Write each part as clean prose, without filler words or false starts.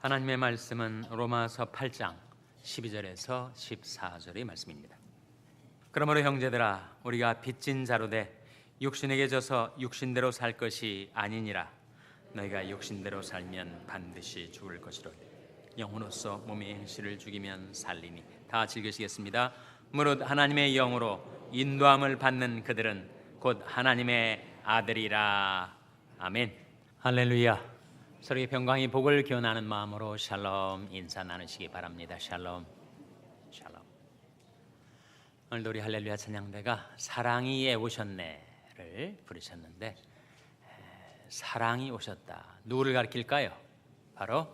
하나님의 말씀은 로마서 8장 12절에서 14절의 말씀입니다. 그러므로 형제들아, 우리가 빚진 자로 돼 육신에게 져서 육신대로 살 것이 아니니라. 너희가 육신대로 살면 반드시 죽을 것이로 영으로서 몸의 행실을 죽이면 살리니. 다 같이 읽으시겠습니다. 무릇 하나님의 영으로 인도함을 받는 그들은 곧 하나님의 아들이라. 아멘. 할렐루야. 서로의 평강이 복을 기원하는 마음으로 샬롬 인사 나누시기 바랍니다. 샬롬. 샬롬. 오늘도 우리 할렐루야 찬양대가 사랑이 오셨네를 부르셨는데, 사랑이 오셨다, 누구를 가리킬까요? 바로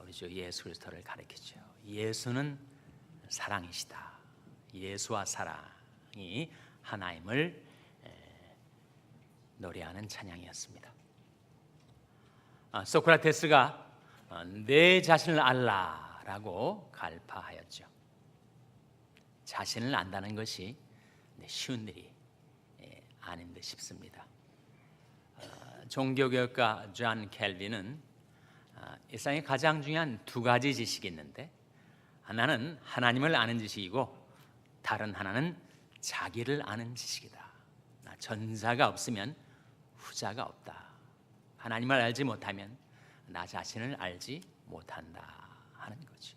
우리 주 예수 그리스도를 가리키죠. 예수는 사랑이시다. 예수와 사랑이 하나임을 노래하는 찬양이었습니다. 소크라테스가 내 자신을 알라라고 갈파하였죠. 자신을 안다는 것이 쉬운 일이 아닌 듯 싶습니다. 종교개혁가 존 켈빈은 일상에 가장 중요한 두 가지 지식이 있는데, 하나는 하나님을 아는 지식이고 다른 하나는 자기를 아는 지식이다. 전자가 없으면 후자가 없다. 하나님을 알지 못하면 나 자신을 알지 못한다 하는 거지.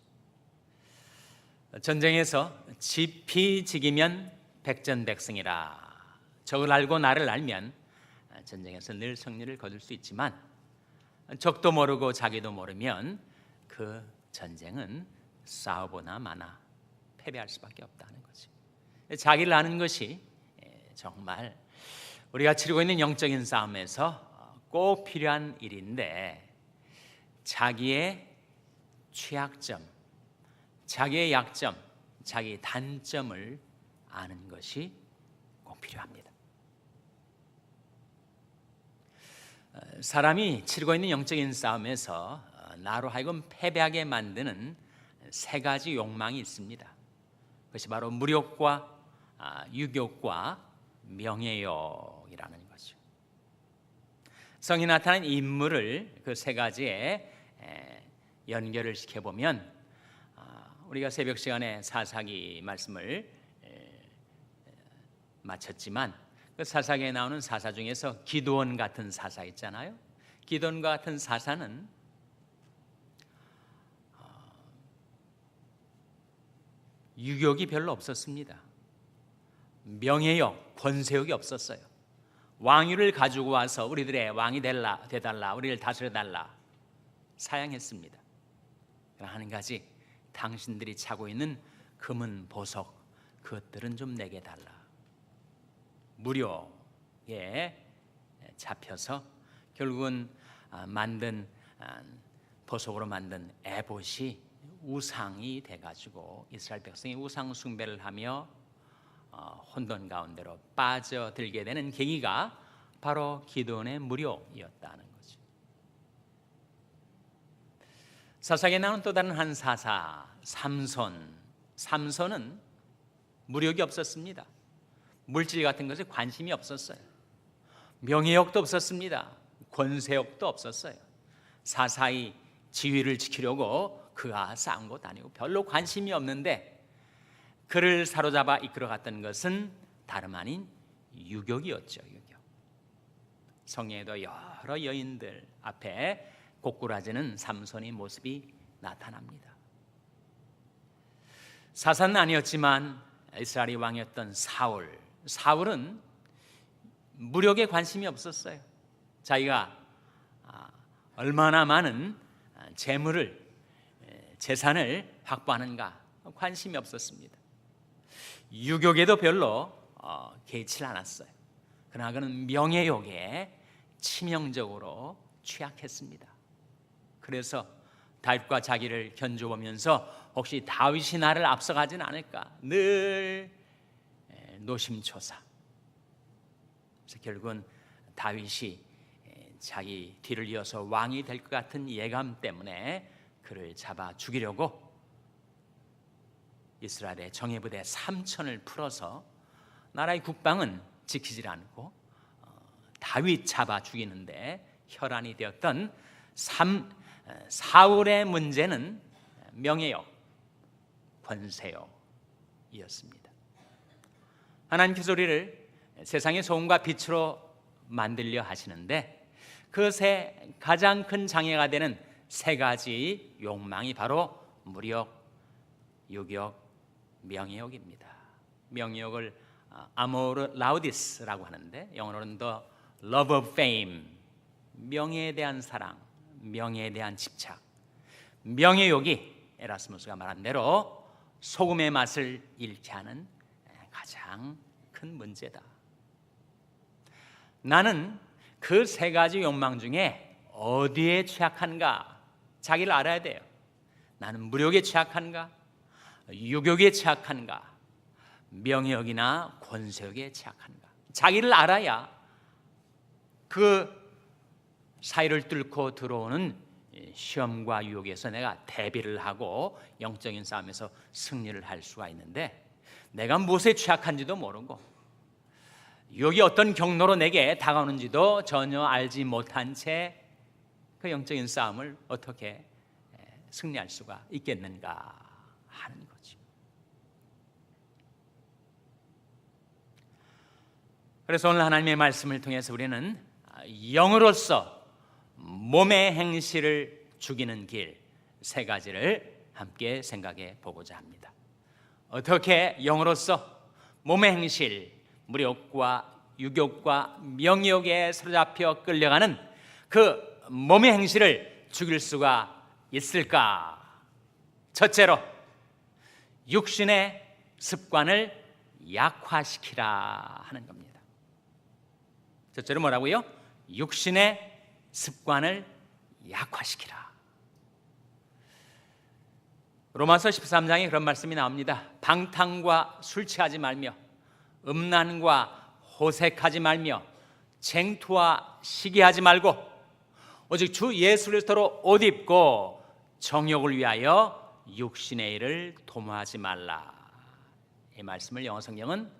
전쟁에서 지피지기면 백전백승이라. 적을 알고 나를 알면 전쟁에서 늘 승리를 거둘 수 있지만, 적도 모르고 자기도 모르면 그 전쟁은 싸우거나 마나 패배할 수밖에 없다는 거지. 자기를 아는 것이 정말 우리가 치르고 있는 영적인 싸움에서 꼭 필요한 일인데, 자기의 취약점, 자기의 약점, 자기의 단점을 아는 것이 꼭 필요합니다. 사람이 치르고 있는 영적인 싸움에서 나로 하여금 패배하게 만드는 세 가지 욕망이 있습니다. 그것이 바로 물욕과 유욕과 명예욕이라는 거죠. 성이 나타난 인물을 그 세 가지에 연결을 시켜보면, 우리가 새벽 시간에 사사기 말씀을 마쳤지만, 그 사사기에 나오는 사사 중에서 기드온 같은 사사 있잖아요. 기드온과 같은 사사는 유욕이 별로 없었습니다. 명예욕, 권세욕이 없었어요. 왕위를 가지고 와서 우리들의 왕이 되달라, 우리를 다스려달라 사양했습니다. 한 가지, 당신들이 차고 있는 금은 보석, 그것들은 좀 내게 달라. 무료에 잡혀서 결국은 보석으로 만든 에봇이 우상이 돼가지고 이스라엘 백성이 우상 숭배를 하며 혼돈 가운데로 빠져들게 되는 계기가 바로 기드온의 무료였다는 거죠. 사사기에 나오는 또 다른 한 사사, 삼손은 무력이 없었습니다. 물질 같은 것에 관심이 없었어요. 명예욕도 없었습니다. 권세욕도 없었어요. 사사의 지위를 지키려고 그가 싸우고 다니고 별로 관심이 없는데, 그를 사로잡아 이끌어갔던 것은 다름 아닌 유욕이었죠. 유욕. 성경에도 여러 여인들 앞에 고꾸라지는 삼손의 모습이 나타납니다. 사사는 아니었지만 이스라엘의 왕이었던 사울은 무력에 관심이 없었어요. 자기가 얼마나 많은 재산을 확보하는가 관심이 없었습니다. 유욕에도 별로 개의치 않았어요. 그러나 그는 명예욕에 치명적으로 취약했습니다. 그래서 다윗과 자기를 견줘보면서 혹시 다윗이 나를 앞서가진 않을까 늘 노심초사. 그래서 결국은 다윗이 자기 뒤를 이어서 왕이 될 것 같은 예감 때문에 그를 잡아 죽이려고 이스라엘의 정예부대 3,000을 풀어서 나라의 국방은 지키질 않고 다윗 잡아 죽이는데 혈안이 되었던 사울의 문제는 명예욕, 권세욕이었습니다. 하나님께서 우리를 세상의 소금과 빛으로 만들려 하시는데 그것의 가장 큰 장애가 되는 세 가지 욕망이 바로 물욕, 육욕, 명예욕입니다. 명예욕을 아모르 라우디스라고 하는데 영어로는 The Love of Fame, 명예에 대한 사랑, 명예에 대한 집착. 명예욕이 에라스무스가 말한 대로 소금의 맛을 잃게 하는 가장 큰 문제다. 나는 그 세 가지 욕망 중에 어디에 취약한가 자기를 알아야 돼요. 나는 물욕에 취약한가, 육욕에 취약한가, 명예욕이나 권세욕에 취약한가. 자기를 알아야 그 사이를 뚫고 들어오는 시험과 유혹에서 내가 대비를 하고 영적인 싸움에서 승리를 할 수가 있는데 내가 무엇에 취약한지도 모르고 유혹이 어떤 경로로 내게 다가오는지도 전혀 알지 못한 채 그 영적인 싸움을 어떻게 승리할 수가 있겠는가 하는 거죠. 그래서 오늘 하나님의 말씀을 통해서 우리는 영으로서 몸의 행실을 죽이는 길 세 가지를 함께 생각해 보고자 합니다. 어떻게 영으로서 몸의 행실, 물욕과 육욕과 명욕에 사로잡혀 끌려가는 그 몸의 행실을 죽일 수가 있을까? 첫째로 육신의 습관을 약화시키라 하는 겁니다. 첫째로 뭐라고요? 육신의 습관을 약화시키라. 로마서 13장에 그런 말씀이 나옵니다. 방탕과 술 취하지 말며 음란과 호색하지 말며 쟁투와 시기하지 말고 오직 주 예수 그리스도로 옷 입고 정욕을 위하여 육신의 일을 도모하지 말라. 이 말씀을 영어 성경은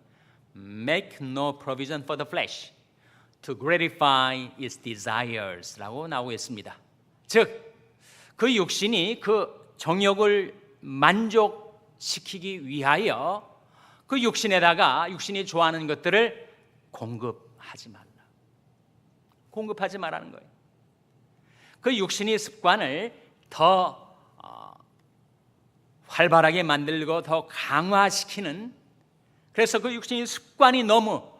Make no provision for the flesh to gratify its desires라고 나오고 있습니다. 즉, 그 육신이 그 정욕을 만족시키기 위하여 그 육신에다가 육신이 좋아하는 것들을 공급하지 말라. 공급하지 말라는 거예요. 그 육신의 습관을 더 활발하게 만들고 더 강화시키는, 그래서 그 육신의 습관이 너무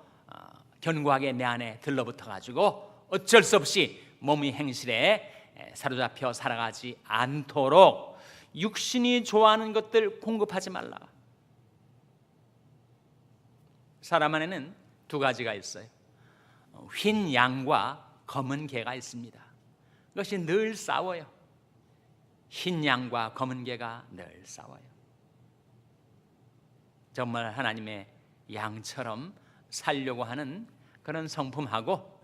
견고하게 내 안에 들러붙어 가지고 어쩔 수 없이 몸의 행실에 사로잡혀 살아가지 않도록 육신이 좋아하는 것들 공급하지 말라. 사람 안에는 두 가지가 있어요. 흰 양과 검은 개가 있습니다. 그것이 늘 싸워요. 흰 양과 검은 개가 늘 싸워요. 정말 하나님의 양처럼 살려고 하는 그런 성품하고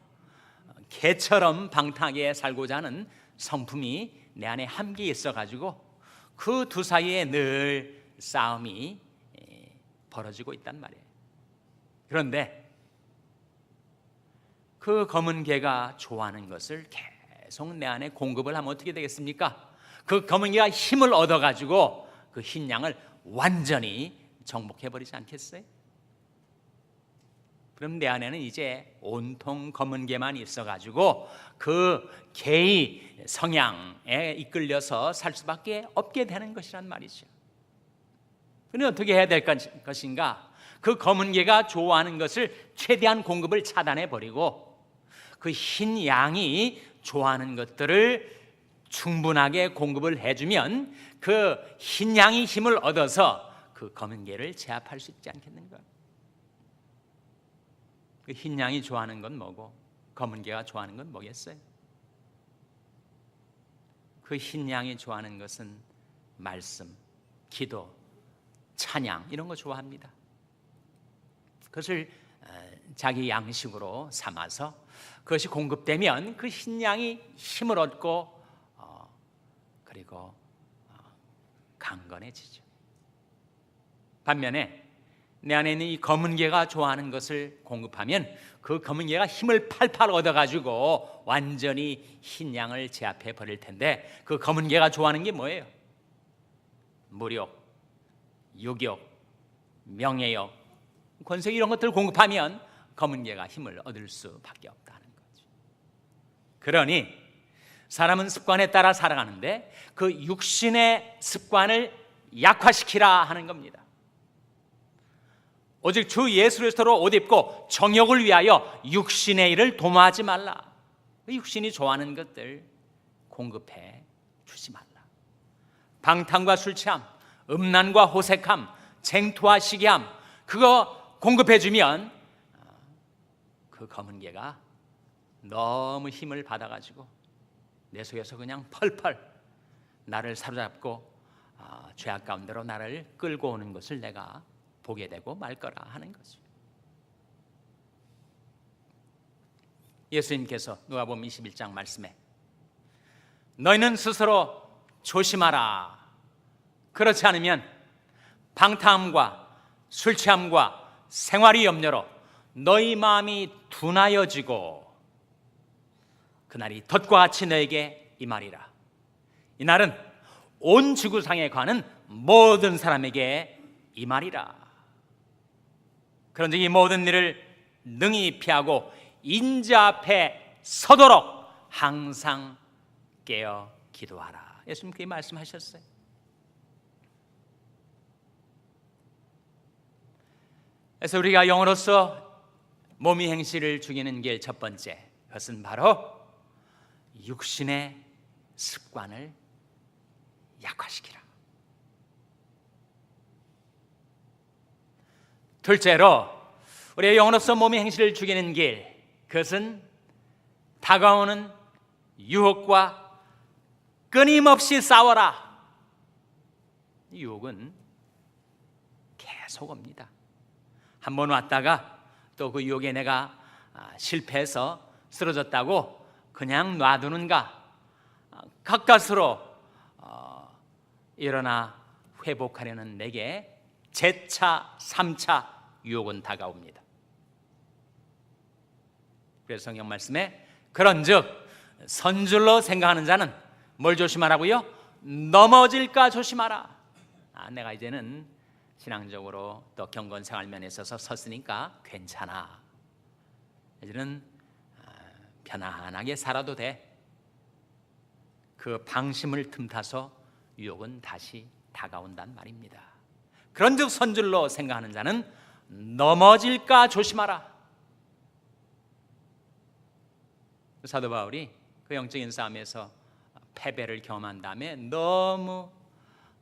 개처럼 방탕하게 살고자 하는 성품이 내 안에 함께 있어가지고 그 두 사이에 늘 싸움이 벌어지고 있단 말이에요. 그런데 그 검은 개가 좋아하는 것을 계속 내 안에 공급을 하면 어떻게 되겠습니까? 그 검은 개가 힘을 얻어가지고 그 흰 양을 완전히 정복해버리지 않겠어요? 그럼 내 안에는 이제 온통 검은 개만 있어가지고 그 개의 성향에 이끌려서 살 수밖에 없게 되는 것이란 말이죠. 그럼 어떻게 해야 될 것인가? 그 검은 개가 좋아하는 것을 최대한 공급을 차단해버리고 그 흰 양이 좋아하는 것들을 충분하게 공급을 해주면 그 흰 양이 힘을 얻어서 그 검은 개를 제압할 수 있지 않겠는가? 그 흰 양이 좋아하는 건 뭐고 검은 개가 좋아하는 건 뭐겠어요? 그 흰 양이 좋아하는 것은 말씀, 기도, 찬양 이런 거 좋아합니다. 그것을 자기 양식으로 삼아서 그것이 공급되면 그 흰 양이 힘을 얻고 그리고 강건해지죠. 반면에 내 안에 있는 이 검은 개가 좋아하는 것을 공급하면 그 검은 개가 힘을 팔팔 얻어가지고 완전히 흰 양을 제압해 버릴 텐데, 그 검은 개가 좋아하는 게 뭐예요? 무력, 유격, 명예욕, 권세, 이런 것들을 공급하면 검은 개가 힘을 얻을 수밖에 없다는 거죠. 그러니 사람은 습관에 따라 살아가는데 그 육신의 습관을 약화시키라 하는 겁니다. 오직 주 예수 그리스도로 옷 입고 정욕을 위하여 육신의 일을 도모하지 말라. 육신이 좋아하는 것들 공급해 주지 말라. 방탕과 술 취함, 음란과 호색함, 쟁투와 시기함, 그거 공급해 주면 그 검은 개가 너무 힘을 받아가지고 내 속에서 그냥 펄펄 나를 사로잡고 죄악 가운데로 나를 끌고 오는 것을 내가 보게 되고 말 거라 하는 거죠. 예수님께서 누가복음 21장 말씀에 너희는 스스로 조심하라. 그렇지 않으면 방탕함과 술 취함과 생활의 염려로 너희 마음이 둔하여지고 그날이 덫과 같이 너에게 임하리라. 이날은 온 지구상에 가는 모든 사람에게 임하리라. 그런즉 이 모든 일을 능히 피하고 인자 앞에 서도록 항상 깨어 기도하라. 예수님 그렇게 말씀하셨어요. 그래서 우리가 영으로서 몸이 행실을 죽이는 게 첫 번째, 그것은 바로 육신의 습관을 약화시키라. 둘째로 우리의 영으로서 몸의 행실을 죽이는 길, 그것은 다가오는 유혹과 끊임없이 싸워라. 유혹은 계속 옵니다. 한 번 왔다가 또 그 유혹에 내가 실패해서 쓰러졌다고 그냥 놔두는가? 가까스로 일어나 회복하려는 내게 재차 3차 유혹은 다가옵니다. 그래서 성경 말씀에 그런즉 선줄로 생각하는 자는 뭘 조심하라고요? 넘어질까 조심하라. 내가 이제는 신앙적으로 또 경건 생활면에 있어서 섰으니까 괜찮아. 이제는 편안하게 살아도 돼. 그 방심을 틈타서 유혹은 다시 다가온단 말입니다. 그런즉 선줄로 생각하는 자는 넘어질까 조심하라. 사도 바울이 그 영적인 싸움에서 패배를 경험한 다음에 너무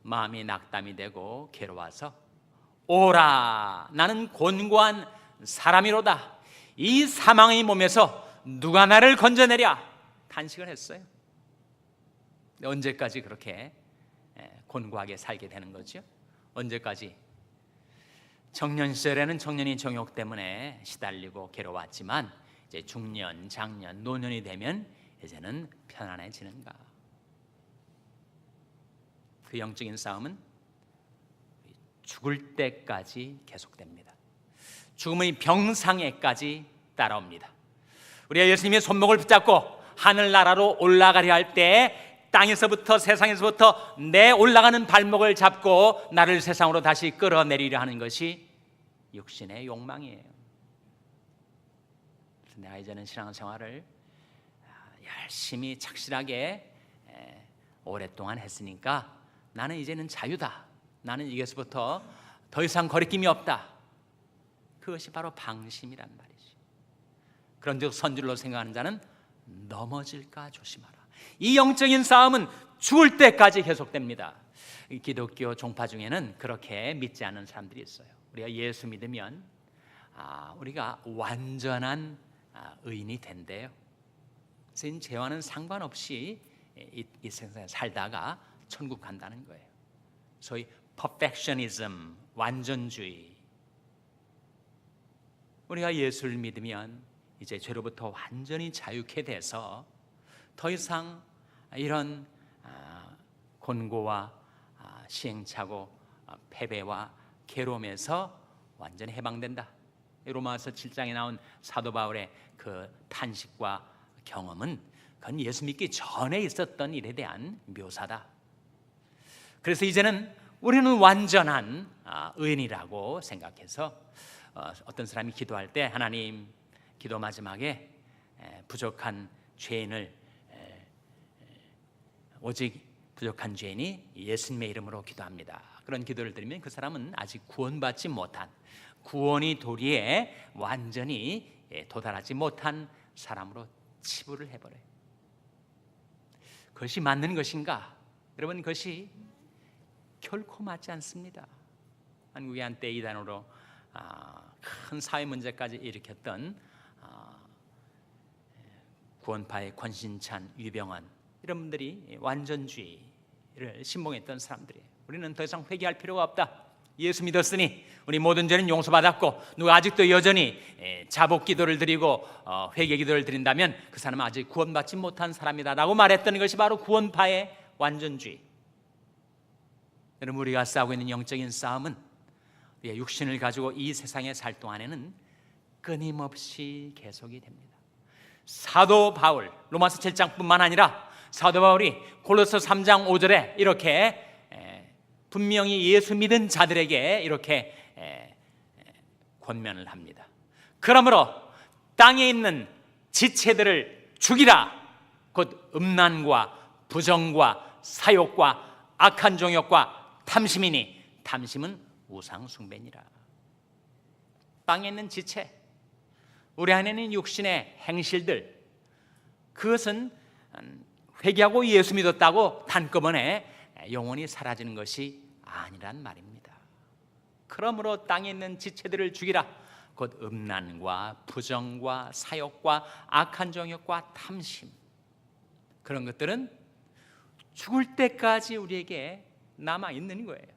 마음이 낙담이 되고 괴로워서 오라, 나는 곤고한 사람이로다. 이 사망의 몸에서 누가 나를 건져내랴 탄식을 했어요. 언제까지 그렇게 곤고하게 살게 되는 거죠? 언제까지? 청년 시절에는 청년이 정욕 때문에 시달리고 괴로웠지만 이제 중년, 장년, 노년이 되면 이제는 편안해지는가? 그 영적인 싸움은 죽을 때까지 계속됩니다. 죽음의 병상에까지 따라옵니다. 우리가 예수님의 손목을 붙잡고 하늘나라로 올라가려 할 때 땅에서부터 세상에서부터 내 올라가는 발목을 잡고 나를 세상으로 다시 끌어내리려 하는 것이 육신의 욕망이에요. 그래서 내가 이제는 신앙생활을 열심히 착실하게 오랫동안 했으니까 나는 이제는 자유다. 나는 이것부터 더 이상 거리낌이 없다. 그것이 바로 방심이란 말이지. 그런즉 선줄로 생각하는 자는 넘어질까 조심하라. 이 영적인 싸움은 죽을 때까지 계속됩니다. 기독교 종파 중에는 그렇게 믿지 않는 사람들이 있어요. 우리가 예수 믿으면 우리가 완전한 의인이 된대요. 그래서 죄와는 상관없이 이 세상에 살다가 천국 간다는 거예요. 소위 perfectionism, 완전주의. 우리가 예수를 믿으면 이제 죄로부터 완전히 자유케 돼서 더 이상 이런 곤고와 시행착오, 패배와 괴로움에서 완전히 해방된다. 로마서 7장에 나온 사도 바울의 그 탄식과 경험은 그건 예수 믿기 전에 있었던 일에 대한 묘사다. 그래서 이제는 우리는 완전한 의인이라고 생각해서 어떤 사람이 기도할 때 하나님, 기도 마지막에 부족한 죄인을 오직 부족한 죄인이 예수님의 이름으로 기도합니다. 그런 기도를 드리면 그 사람은 아직 구원받지 못한, 구원이 도리에 완전히 도달하지 못한 사람으로 치부를 해버려요. 그것이 맞는 것인가? 여러분, 그것이 결코 맞지 않습니다. 한국이 한때 이단으로 큰 사회 문제까지 일으켰던 구원파의 권신찬, 유병헌 이런 분들이 완전주의를 신봉했던 사람들이에요. 우리는 더 이상 회개할 필요가 없다. 예수 믿었으니 우리 모든 죄는 용서받았고, 누가 아직도 여전히 자복 기도를 드리고 회개 기도를 드린다면 그 사람은 아직 구원받지 못한 사람이다 라고 말했던 것이 바로 구원파의 완전주의. 여러분, 우리가 싸우고 있는 영적인 싸움은 우리의 육신을 가지고 이 세상에 살 동안에는 끊임없이 계속이 됩니다. 사도 바울, 로마서 7장뿐만 아니라 사도 바울이 골로새 3장 5절에 이렇게 분명히 예수 믿은 자들에게 이렇게 권면을 합니다. 그러므로 땅에 있는 지체들을 죽이라. 곧 음란과 부정과 사욕과 악한 종욕과 탐심이니 탐심은 우상 숭배니라. 땅에 있는 지체, 우리 안에 있는 육신의 행실들, 그것은 회개하고 예수 믿었다고 단꺼번에 영원히 사라지는 것이 아니란 말입니다. 그러므로 땅에 있는 지체들을 죽이라. 곧 음란과 부정과 사욕과 악한 정욕과 탐심, 그런 것들은 죽을 때까지 우리에게 남아있는 거예요.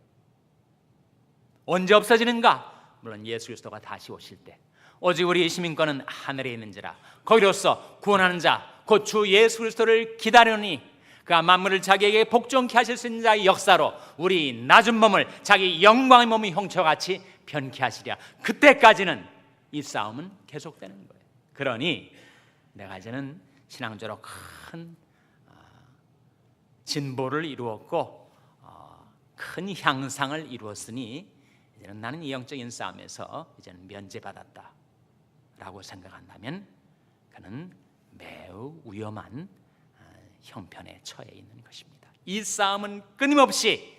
언제 없어지는가? 물론 예수 그리스도가 다시 오실 때. 오직 우리 시민권은 하늘에 있는지라. 거기로서 구원하는 자 곧 주 예수 그리스도를 기다리니 그가 만물을 자기에게 복종케 하실 수 있는 자의 역사로 우리 낮은 몸을 자기 영광의 몸의 형체같이 변케 하시랴. 그때까지는 이 싸움은 계속되는 거예요. 그러니 내가 이제는 신앙적으로 큰 진보를 이루었고 큰 향상을 이루었으니 이제는 나는 이 영적인 싸움에서 이제는 면제받았다 라고 생각한다면 그는 매우 위험한 형편에 처해 있는 것입니다. 이 싸움은 끊임없이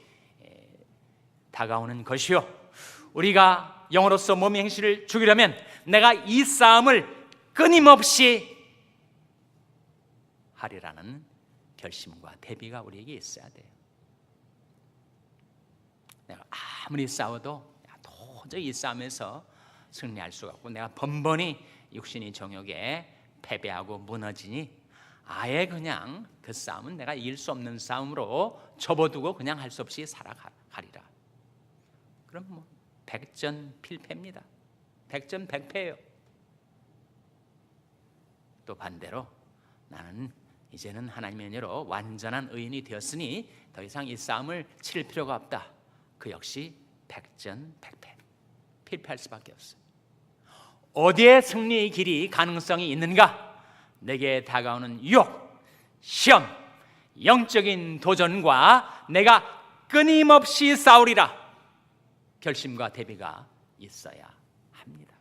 다가오는 것이요, 우리가 영으로서 몸의 행실을 죽이려면 내가 이 싸움을 끊임없이 하리라는 결심과 대비가 우리에게 있어야 돼요. 내가 아무리 싸워도 도저히 이 싸움에서 승리할 수가 없고, 내가 번번이 육신의 정욕에 패배하고 무너지니 아예 그냥 그 싸움은 내가 이길 수 없는 싸움으로 접어두고 그냥 할 수 없이 살아가리라. 그럼 백전필패입니다. 백전백패예요. 또 반대로 나는 이제는 하나님의 은혜로 완전한 의인이 되었으니 더 이상 이 싸움을 치를 필요가 없다. 그 역시 백전백패, 필패할 수밖에 없어요. 어디에 승리의 길이 가능성이 있는가? 내게 다가오는 유혹, 시험, 영적인 도전과 내가 끊임없이 싸우리라 결심과 대비가 있어야 합니다.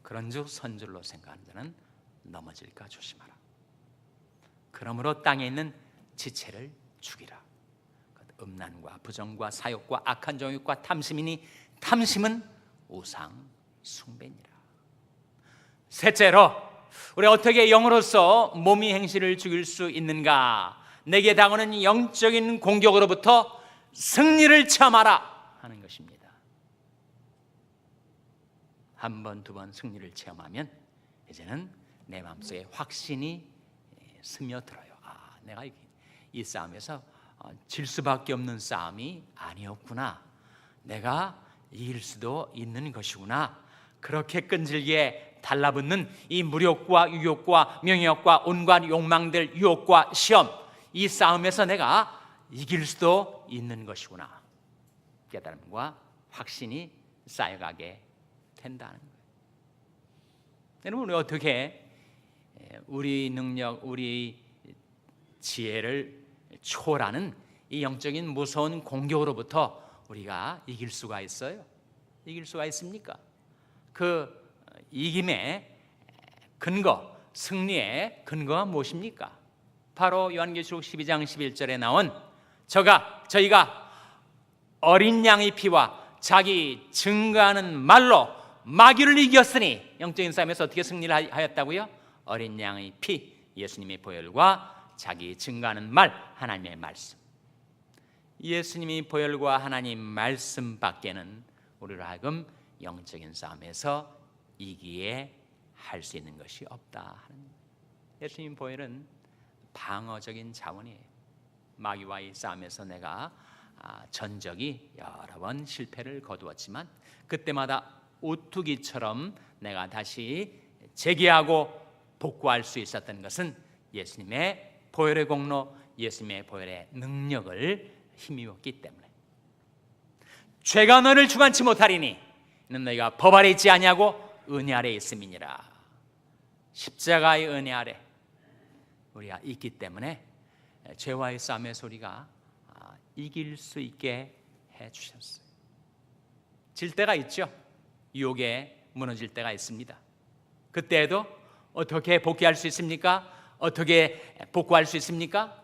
그런즉 선줄로 생각하는 자는 넘어질까 조심하라. 그러므로 땅에 있는 지체를 죽이라. 음란과 부정과 사욕과 악한 정욕과 탐심이니 탐심은 우상 숭배니라. 셋째로, 우리 어떻게 영으로서 몸의 행실을 죽일 수 있는가? 내게 당하는 영적인 공격으로부터 승리를 체험하라 하는 것입니다. 한 번, 두 번 승리를 체험하면 이제는 내 마음속에 확신이 스며들어요. 내가 이 싸움에서 질 수밖에 없는 싸움이 아니었구나. 내가 이길 수도 있는 것이구나. 그렇게 끈질기게 달라붙는 이 무력과 유욕과 명예욕과 온갖 욕망들, 유혹과 시험, 이 싸움에서 내가 이길 수도 있는 것이구나. 깨달음과 확신이 쌓여가게 된다는 거예요. 여러분, 우리 어떻게 우리 능력, 우리 지혜를 초월하는 이 영적인 무서운 공격으로부터 우리가 이길 수가 있어요? 이길 수가 있습니까? 그 이김의 근거, 승리의 근거가 무엇입니까? 바로 요한계시록 12장 11절에 나온 저희가 어린 양의 피와 자기 증거하는 말로 마귀를 이겼으니, 영적인 싸움에서 어떻게 승리를 하였다고요? 어린 양의 피, 예수님의 보혈과 자기 증거하는 말, 하나님의 말씀. 예수님의 보혈과 하나님 말씀밖에는 우리로 하여금 영적인 싸움에서 이기게 할 수 있는 것이 없다. 예수님 보혈은 방어적인 자원이에요. 마귀와의 싸움에서 내가 전적이 여러 번 실패를 거두었지만 그때마다 오뚜기처럼 내가 다시 재기하고 복구할 수 있었던 것은 예수님의 보혈의 공로, 예수님의 보혈의 능력을 힘입었기 때문에. 죄가 너를 주관치 못하리니 이는 너희가 법 아래 있지 아니하고 은혜 아래 있음이니라. 십자가의 은혜 아래 우리가 있기 때문에 죄와의 싸움에서 우리가 이길 수 있게 해주셨어요. 질 때가 있죠. 유혹에 무너질 때가 있습니다. 그때에도 어떻게 복귀할 수 있습니까? 어떻게 복구할 수 있습니까?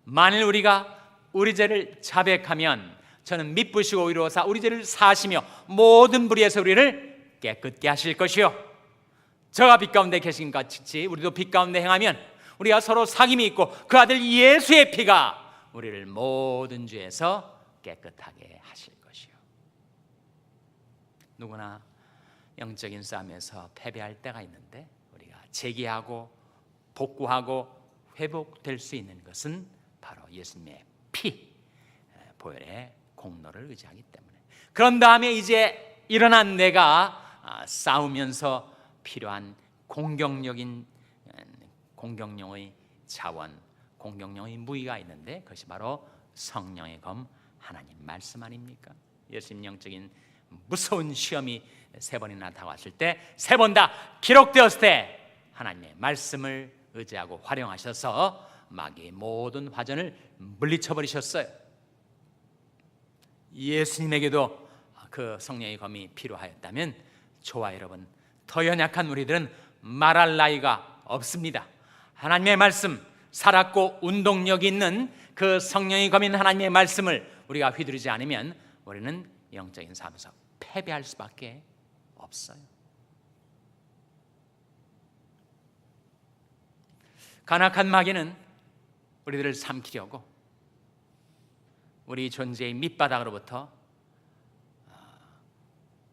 만일 우리가 우리 죄를 자백하면 저는 미쁘시고 의로우사 우리 죄를 사하시며 모든 불의에서 우리를 깨끗게 하실 것이요, 저가 빛 가운데 계신 것 같이 우리도 빛 가운데 행하면 우리가 서로 사귐이 있고 그 아들 예수의 피가 우리를 모든 죄에서 깨끗하게 하실 것이요. 누구나 영적인 싸움에서 패배할 때가 있는데 우리가 재기하고 복구하고 회복될 수 있는 것은 바로 예수님의 피, 보혈의 공로를 의지하기 때문에. 그런 다음에 이제 일어난 내가 싸우면서 필요한 공격력의 자원, 공격력의 무기가 있는데 그것이 바로 성령의 검, 하나님 말씀 아닙니까? 예수님 영적인 무서운 시험이 3번이나 다가왔을 때 3번 다 기록되었을 때 하나님의 말씀을 의지하고 활용하셔서 마귀의 모든 화전을 물리쳐 버리셨어요. 예수님에게도 그 성령의 검이 필요하였다면 저와 여러분, 더 연약한 우리들은 말할 나위가 없습니다. 하나님의 말씀, 살았고 운동력 있는 그 성령의 검인 하나님의 말씀을 우리가 휘두르지 않으면 우리는 영적인 삶에서 패배할 수밖에 없어요. 간악한 마귀는 우리들을 삼키려고 우리 존재의 밑바닥으로부터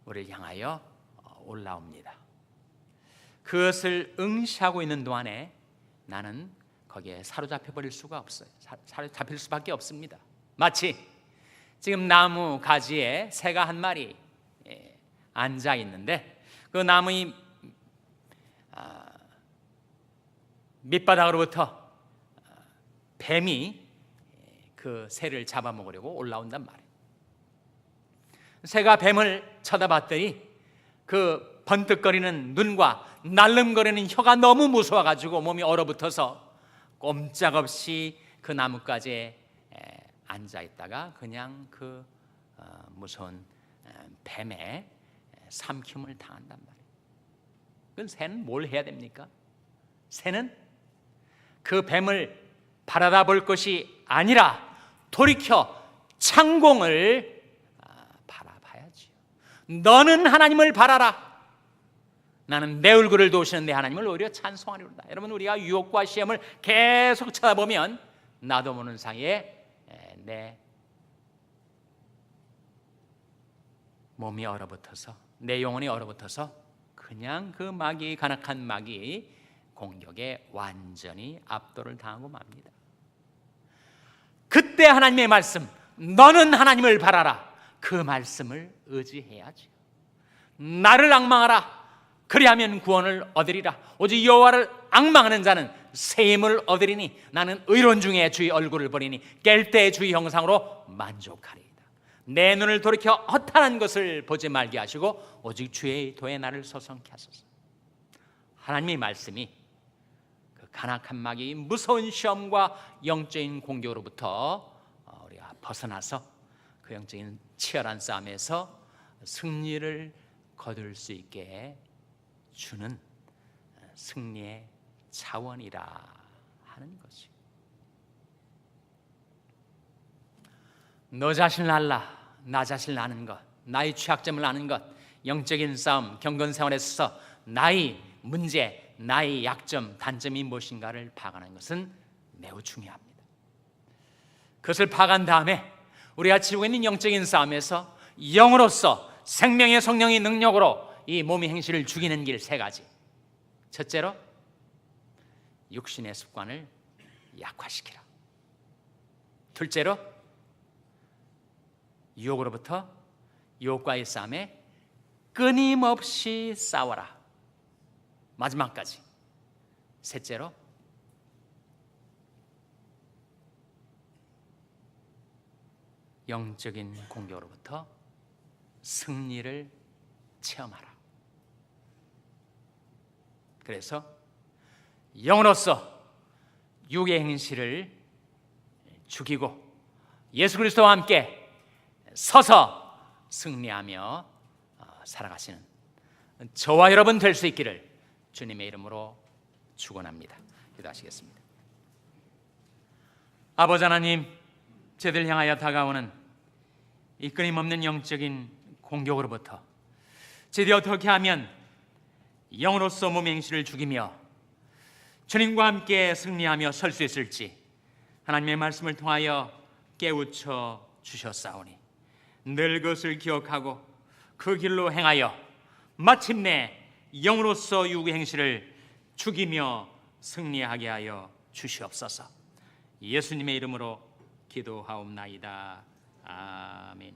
우리를 향하여 올라옵니다. 그것을 응시하고 있는 동안에 나는 거기에 사로잡혀 버릴 수가 없어요. 사로잡힐 수밖에 없습니다. 마치 지금 나무 가지에 새가 한 마리 앉아 있는데 그 나무의 밑바닥으로부터 뱀이 그 새를 잡아먹으려고 올라온단 말이에요. 새가 뱀을 쳐다봤더니 그 번뜩거리는 눈과 날름거리는 혀가 너무 무서워가지고 몸이 얼어붙어서 꼼짝없이 그 나뭇가지에 앉아있다가 그냥 그 무서운 뱀의 삼킴을 당한단 말이에요. 그럼 새는 뭘 해야 됩니까? 새는 그 뱀을 바라다 볼 것이 아니라 돌이켜 창공을 바라봐야지요. 너는 하나님을 바라라. 나는 내 얼굴을 도우시는 내 하나님을 오히려 찬송하리로다. 여러분, 우리가 유혹과 시험을 계속 쳐다보면 나도 모르는 사이에 내 몸이 얼어붙어서, 내 영혼이 얼어붙어서 그냥 그 마귀, 간악한 마귀 공격에 완전히 압도를 당하고 맙니다. 그때 하나님의 말씀, 너는 하나님을 바라라, 그 말씀을 의지해야죠. 나를 앙망하라, 그리하면 구원을 얻으리라. 오직 여호와를 앙망하는 자는 새 힘을 얻으리니 나는 의로운 중에 주의 얼굴을 보리니 깰 때 주의 형상으로 만족하리이다. 내 눈을 돌이켜 허탄한 것을 보지 말게 하시고 오직 주의 도에 나를 소성케 하소서. 하나님의 말씀이 그 간악한 마귀 무서운 시험과 영적인 공격으로부터 우리가 벗어나서 그 영적인 치열한 싸움에서 승리를 거둘 수 있게 주는 승리의 차원이라 하는 것이. 너 자신을 알라. 나 자신을 아는 것, 나의 취약점을 아는 것, 영적인 싸움, 경건 생활에 있어서 나의 문제, 나의 약점, 단점이 무엇인가를 파악하는 것은 매우 중요합니다. 그것을 파악한 다음에 우리가 치르고 있는 영적인 싸움에서 영으로서 생명의 성령의 능력으로 이 몸의 행실을 죽이는 길 세 가지. 첫째로 육신의 습관을 약화시키라. 둘째로 유혹으로부터 유혹과의 싸움에 끊임없이 싸워라. 마지막까지. 셋째로 영적인 공격으로부터 승리를 체험하라. 그래서 영으로서 육의 행실을 죽이고 예수 그리스도와 함께 서서 승리하며 살아가시는 저와 여러분 될 수 있기를 주님의 이름으로 축원합니다. 기도하시겠습니다. 아버지 하나님, 저희들 향하여 다가오는 이 끊임없는 영적인 공격으로부터 저희들이 어떻게 하면 영으로서 몸의 행실을 죽이며 주님과 함께 승리하며 설 수 있을지 하나님의 말씀을 통하여 깨우쳐 주셨사오니 늘 그것을 기억하고 그 길로 행하여 마침내 영으로서 육의 행실을 죽이며 승리하게 하여 주시옵소서. 예수님의 이름으로 기도하옵나이다. 아멘.